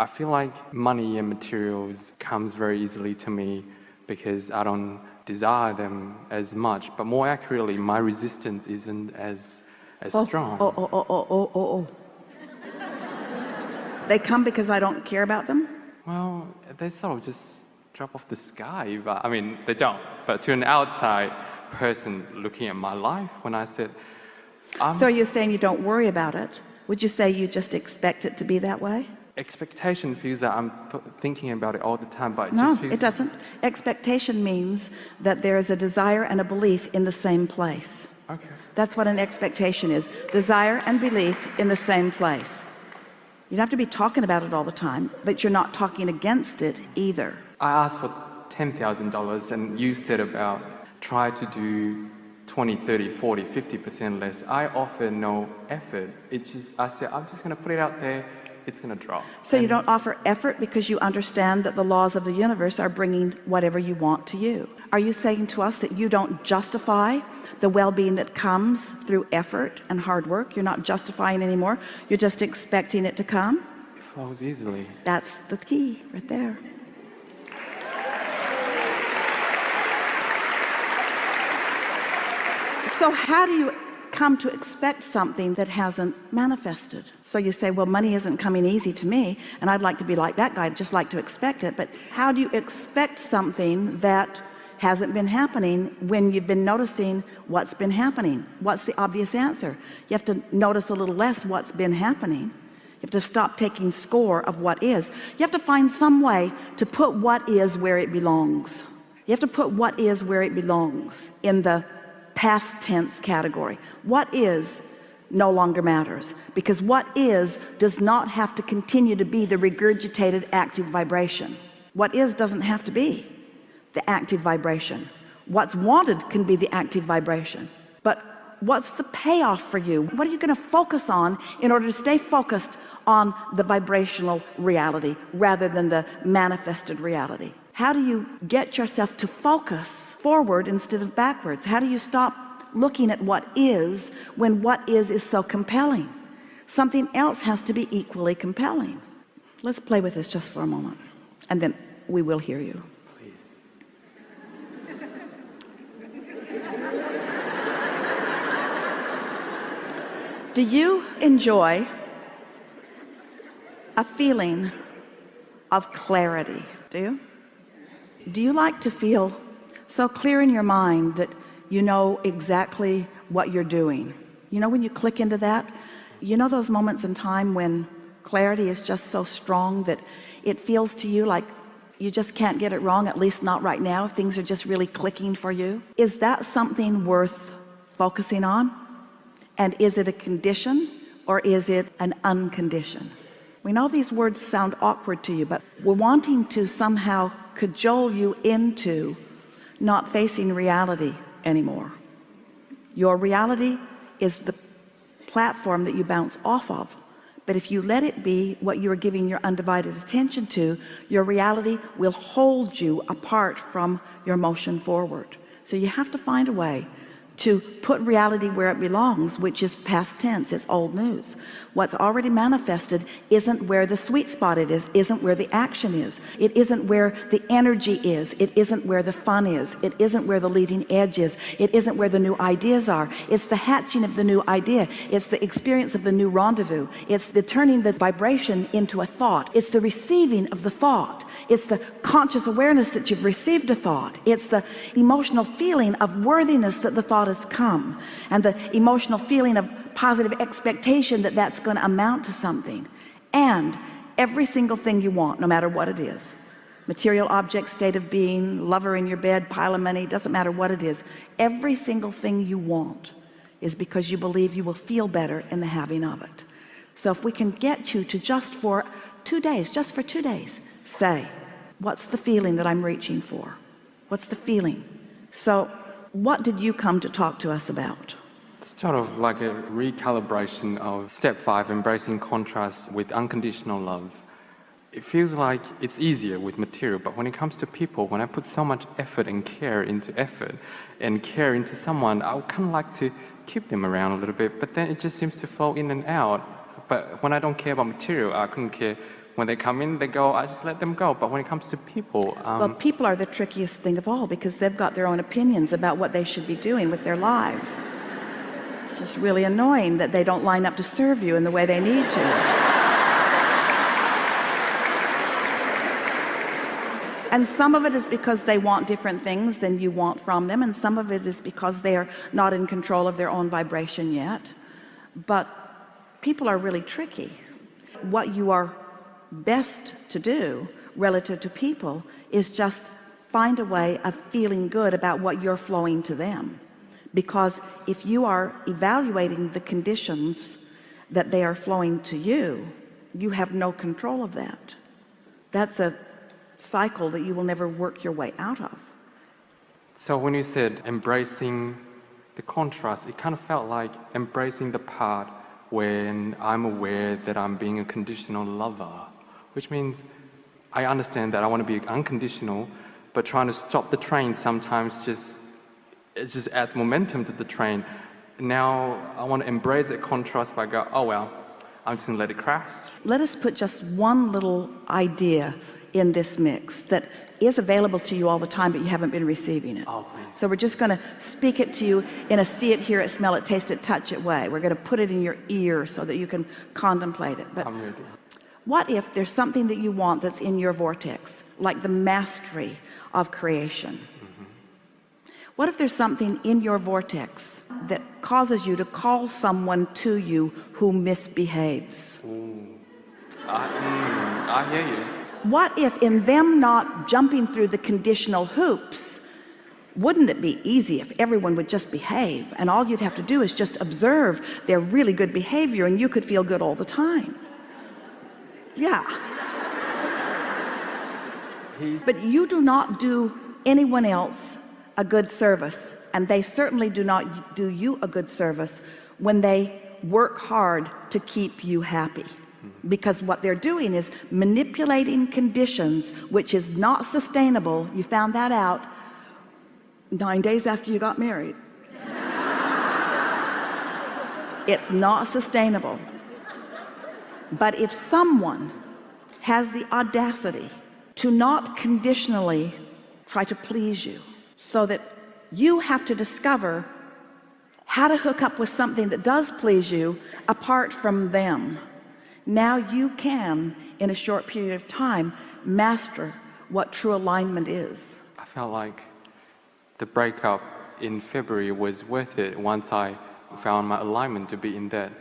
I feel like money and materials comes very easily to me because I don't desire them as much. But more accurately, my resistance isn't as strong. Oh. They come because I don't care about them? Well, they sort of just drop off the sky. But I mean, they don't. But to an outside person looking at my life, when I said, so you're saying you don't worry about it? Would you say you just expect it to be that way? Expectation feels that I'm thinking about it all the time, but no, just feels... it doesn't. Expectation means that there is a desire and a belief in the same place. Okay. That's what an expectation is. Desire and belief in the same place. You don't have to be talking about it all the time, but you're not talking against it either. I asked for $10,000 and you said about try to do 20, 30, 40, 50% less. I offer no effort. I said, I'm just going to put it out there. It's going to drop. So you don't offer effort because you understand that the laws of the universe are bringing whatever you want to you. Are you saying to us that you don't justify the well-being that comes through effort and hard work? You're not justifying anymore. You're just expecting it to come? It flows easily. That's the key right there. So how do you come to expect something that hasn't manifested? So you say, well, money isn't coming easy to me, and I'd like to be like that guy. I'd just like to expect it. But how do you expect something that hasn't been happening when you've been noticing what's been happening? What's the obvious answer? You have to notice a little less what's been happening. You have to stop taking score of what is. You have to find some way to put what is where it belongs. You have to put what is where it belongs in the past tense category. What is no longer matters, because what is does not have to continue to be the regurgitated active vibration. What is doesn't have to be the active vibration. What's wanted can be the active vibration. But what's the payoff for you? What are you going to focus on in order to stay focused on the vibrational reality rather than the manifested reality? How do you get yourself to focus forward instead of backwards? How do you stop looking at what is when what is so compelling? Something else has to be equally compelling. Let's play with this just for a moment, and then we will hear you. Do you enjoy a feeling of clarity? Do you? Do you like to feel so clear in your mind that you know exactly what you're doing? You know, when you click into that, you know those moments in time when clarity is just so strong that it feels to you like you just can't get it wrong, at least not right now. Things are just really clicking for you. Is that something worth focusing on? And is it a condition or is it an unconditioned? We know these words sound awkward to you, but we're wanting to somehow cajole you into not facing reality anymore. Your reality is the platform that you bounce off of. But if you let it be what you are giving your undivided attention to, your reality will hold you apart from your motion forward. So you have to find a way to put reality where it belongs, which is past tense. It's old news. What's already manifested isn't where the sweet spot it is, isn't where the action is, it isn't where the energy is, it isn't where the fun is, it isn't where the leading edge is, it isn't where the new ideas are. It's the hatching of the new idea, it's the experience of the new rendezvous, it's the turning the vibration into a thought, it's the receiving of the thought, it's the conscious awareness that you've received a thought, it's the emotional feeling of worthiness that the thought has come, and the emotional feeling of positive expectation that that's going to amount to something. And every single thing you want, no matter what it is, material object, state of being, lover in your bed, pile of money, doesn't matter what it is, every single thing you want is because you believe you will feel better in the having of it. So if we can get you to just for 2 days, just for 2 days, say, what's the feeling that I'm reaching for? What's the feeling? So what did you come to talk to us about? It's sort of like a recalibration of step 5, embracing contrast with unconditional love. It feels like it's easier with material, but when it comes to people, when I put so much effort and care into someone, I would kind of like to keep them around a little bit, but then it just seems to flow in and out. But when I don't care about material, I couldn't care when they come in, they go, I just let them go. But when it comes to people, Well, people are the trickiest thing of all because they've got their own opinions about what they should be doing with their lives. It's just really annoying that they don't line up to serve you in the way they need to. And some of it is because they want different things than you want from them, and some of it is because they are not in control of their own vibration yet. But people are really tricky. What you are best to do relative to people is just find a way of feeling good about what you're flowing to them, because if you are evaluating the conditions that they are flowing to you, you have no control of that. That's a cycle that you will never work your way out of. So when you said embracing the contrast, it kind of felt like embracing the part when I'm aware that I'm being a conditional lover, which means I understand that I want to be unconditional, but trying to stop the train sometimes it just adds momentum to the train. Now I want to embrace that contrast by go, oh well, I'm just gonna let it crash. Let us put just one little idea in this mix that is available to you all the time, but you haven't been receiving it. Oh, please. So we're just going to speak it to you in a see it, hear it, smell it, taste it, touch it way. We're going to put it in your ear so that you can contemplate it. But I'm ready. what if there's something that you want that's in your vortex, like the mastery of creation? What if there's something in your vortex that causes you to call someone to you who misbehaves? Ooh. I hear you. What if in them not jumping through the conditional hoops, wouldn't it be easy if everyone would just behave and all you'd have to do is just observe their really good behavior and you could feel good all the time? Yeah. But you do not do anyone else a good service, and they certainly do not do you a good service when they work hard to keep you happy. Because what they're doing is manipulating conditions, which is not sustainable. You found that out 9 days after you got married. It's not sustainable. But if someone has the audacity to not conditionally try to please you, so that you have to discover how to hook up with something that does please you apart from them, now you can, in a short period of time, master what true alignment is. I felt like the breakup in February was worth it once I found my alignment to be in that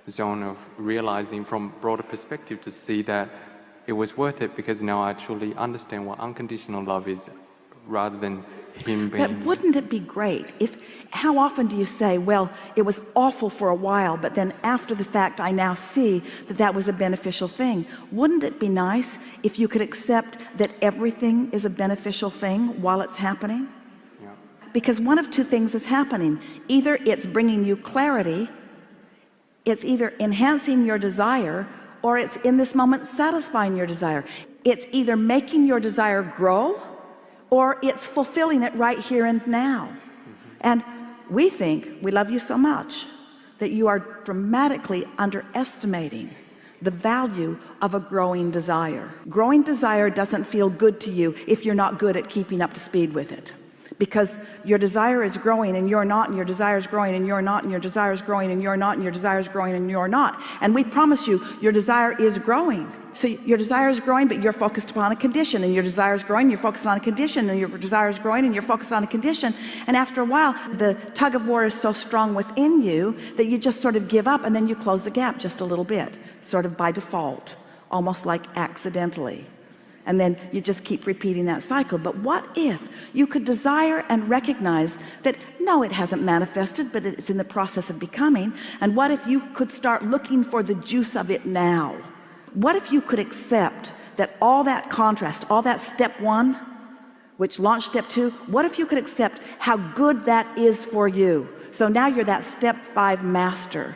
zone of realizing from broader perspective to see that it was worth it, because now I truly understand what unconditional love is rather than him being... But wouldn't it be great if, how often do you say, well, it was awful for a while, but then after the fact I now see that that was a beneficial thing? Wouldn't it be nice if you could accept that everything is a beneficial thing while it's happening? Yeah. Because one of two things is happening. Either it's bringing you clarity, it's either enhancing your desire, or it's in this moment satisfying your desire. It's either making your desire grow, or it's fulfilling it right here and now. And we think we love you so much that you are dramatically underestimating the value of a growing desire. Growing desire doesn't feel good to you if you're not good at keeping up to speed with it, because your desire is growing and you're not, and your desire is growing and you're not, and your desire is growing and you're not, and your desire is growing and you're not. And we promise you your desire is growing. So your desire is growing, but you're focused upon a condition, and your desire is growing, you're focused on a condition, and your desire is growing and you're focused on a condition. And after a while, the tug of war is so strong within you that you just sort of give up, and then you close the gap just a little bit, sort of by default, almost like accidentally. And then you just keep repeating that cycle. But what if you could desire and recognize that no, it hasn't manifested, but it's in the process of becoming? And what if you could start looking for the juice of it now? What if you could accept that all that contrast, all that step one, which launched step two, what if you could accept how good that is for you? So now you're that step 5 master.